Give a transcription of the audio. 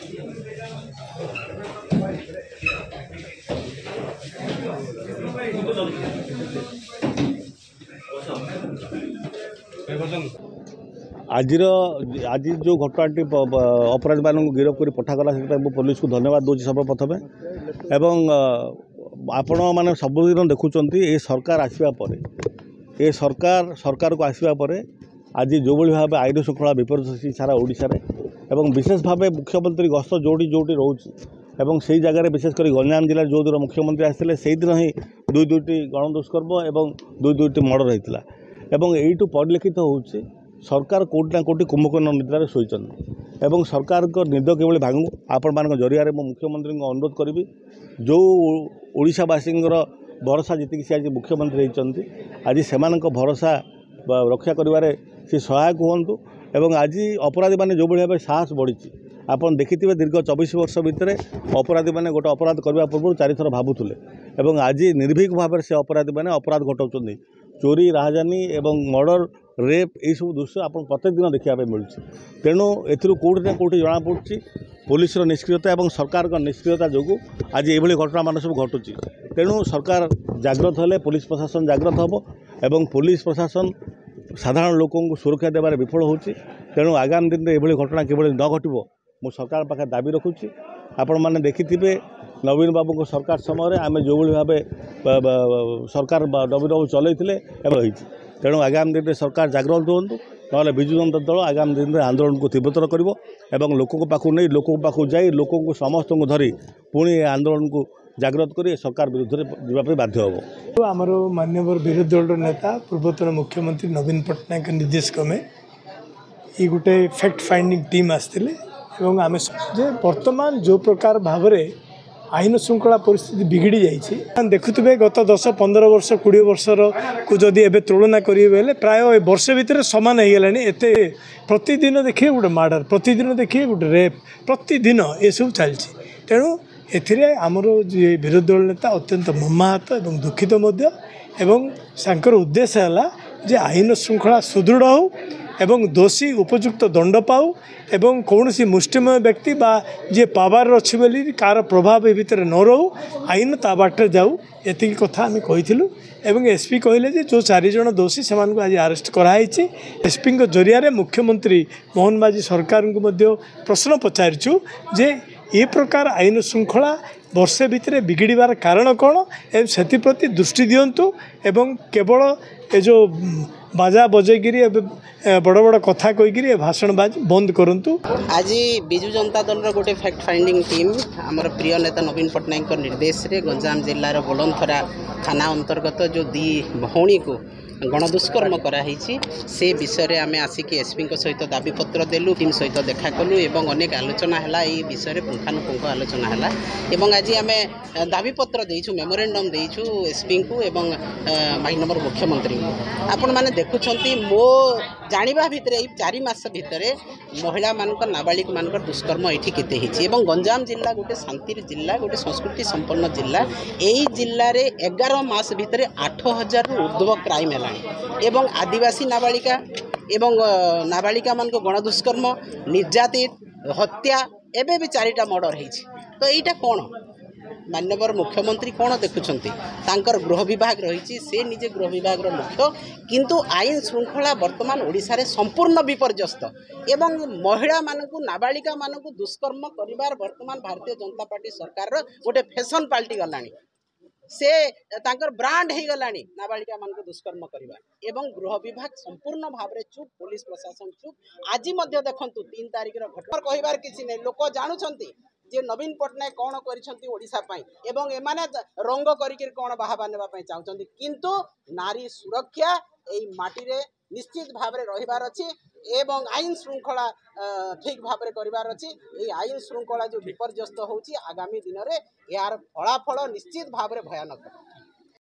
आज जो घटनाटी अपराधी मान गिरफ कर पठागला से पुलिस को धन्यवाद दूसरी सर्वप्रथमे एवं आपण मैंने सबुदिन देखुं ये सरकार आसवा ये सरकार को आसवा आज जो भाव आईन श्रृंखला विपर्य सारा ओडिशा एवं विशेष भाव मुख्यमंत्री गस्त जोटी जोटी रोचे एवं से जगह विशेषकर गंजाम जिले जो दिन मुख्यमंत्री आसते से दिन ही दुईटी गणदुष्कर्म एवं दुईटी मर्डर होता एवं यू परिलक्षित होची सरकार कोटी ना कोटी कुंभकर्ण निद्रा शोचन एवं सरकार को निद किभली भांगू आपण मान जरिया मु मुख्यमंत्री को अनुरोध करी जो ओडिशावासी भरोसा जीत सी आज मुख्यमंत्री होती आज से भरोसा रक्षा करें सी सहायक हूँ एवं आज अपराधी मैंने जो भाव साहस बढ़ी आपड़ देखिए दीर्घ 24 वर्ष भितर अपराधी मैंने गोटे अपराध करने पूर्व 4 थर भावुले एवं आज निर्भीक भाव से अपराधी मैंने अपराध घटाऊँ चोरी राजधानी एवं मर्डर रेप यह सब दृश्य आप प्रत्येक दिन देखा मिलूँ तेणु एौटी ना कौटी जमापड़ी पुलिस निष्क्रियता और सरकार निष्क्रियता जो आज ये घटना मान सब घटुची तेणु सरकार जाग्रत हेले पुलिस प्रशासन जाग्रत हम एवं पुलिस प्रशासन साधारण लोकों को सुरक्षा देवार विफल होची तेणु आगामी दिन में ये घटना किभली न घटो मु सरकार पाखे दाबी रखुची आपण मैंने देखिथे नवीन बाबू को सरकार समय आम जो भाव सरकार नवीन बाबू चलते रही तेणु आगामी दिन में सरकार जागृत हूँ ना विजु जनता दल आगामी दिन में आंदोलन को तीव्रतर कर लोकों पाखु नहीं लोकों पाखु जाई लोकों को समस्त को धरी पुणी आंदोलन को जागृत कर सरकार विरुद्ध जावाई बाध्य हम तो आमर माननीय विरोधी दल नेता पूर्वतन मुख्यमंत्री नवीन पट्टनायक निर्देशक में ये गोटे फैक्ट फाइंडिंग टीम आसते आम वर्तमान जो प्रकार भाव में आईन श्रृंखला परिस्थिति बिगड़ी जाइए देखुए गत 10-15 वर्ष 20 वर्षर को जदि एवं तुलना करेंगे प्राय वर्ष भितर सामान हो गलानी एत प्रतिदिन देखिए गोटे मर्डर प्रतिदिन देखिए गोटे रेप प्रतिदिन ये सब चलती तेणु एथिरे आमर जे विरोधी दल नेता अत्यंत मर्माहत एवं दुखित एवं सांकर उद्देश्य है जे आईन श्रृंखला सुदृढ़ हो एवं दोषी उपयुक्त दंड पाऊ एवं कौन सी मुष्टिमय व्यक्ति बा जे पावर अच्छी बोली कार प्रभाव ए भितर न रो आईन ता बाटे जाऊ एति कथा आम कही एवं एसपी कहले जे जो 4 जन दोषी से आज अरेस्ट कराई एसपी जरिया मुख्यमंत्री मोहन माझी सरकार को मध्य प्रश्न पचारिचु जे ये प्रकार आईन श्रृंखला वर्षे भितर बिगिड़बार कारण कौन एवं से दृष्टि दिंतु एवं केवल ये जो बाजा बजैकी बड़ बड़ कथा कहीकि भाषण बाज बंद करूँ। आज विजु जनता दल गोटे फैक्ट फाइंडिंग टीम आमर प्रिय नेता नवीन पट्टनायक निर्देश रे गंजाम जिलार बोलनथरा थाना अंतर्गत जो दी भौणी को गणदुष्कर्म कराई से विषय आम आसिक एसपी सहित दाबीपत्र देलु टीम सहित देखा कलु एवं अनेक आलोचना है ये विषय पुंखानुपुंख आलोचना है एवं आज आम दाबीपत्र देचु मेमोरेंडम देचु एसपी को एवं माननीय मुख्यमंत्री को आपण मैंने देखुं मो जाना भितर 4 मास भितर महिला मान नाबालिक मान दुष्कर्म ये केते गंजाम जिला गोटे शांति जिला गोटे संस्कृति संपन्न जिला यही जिले में 11 मास भितर 8000 ऊर्ध्व क्राइम है एवं आदिवासी नाबालिका एवं नाबालिका मान गणदुष्कर्म निर्यातित हत्या एवं भी 4टा मर्डर होती तो यहाँ कौन माननीय मुख्यमंत्री कौन देखुं गृह विभाग रही से निजे गृह विभाग मुख्य किंतु आईन श्रृंखला वर्तमान ओडिशा रे संपूर्ण विपर्यस्त एवं महिला मानकु नाबालिका मानकु दुष्कर्म करिवार वर्तमान भारतीय जनता पार्टी सरकार गोटे फैशन पाल्टी गलानी से तांकर ब्रांड हो गलानी नाबालिका मान दुष्कर्म करवा एवं गृह विभाग संपूर्ण भाव में चुप पुलिस प्रशासन चुप आज देखु 3 तारिख घटना कहबार किसी नहीं लोक जानुंट जे नवीन पट्टनायक कौन कर एमाने रंग कर कौन बाहबा नापी चाहते किंतु नारी सुरक्षा यही माटी रे निश्चित भाव में रहिबार अछि एवं आईन श्रृंखला ठीक भाव में करिवार अछि ये आईन श्रृंखला जो विपर्यस्त होची आगामी दिन में यार फलाफल निश्चित भाव में भयानक।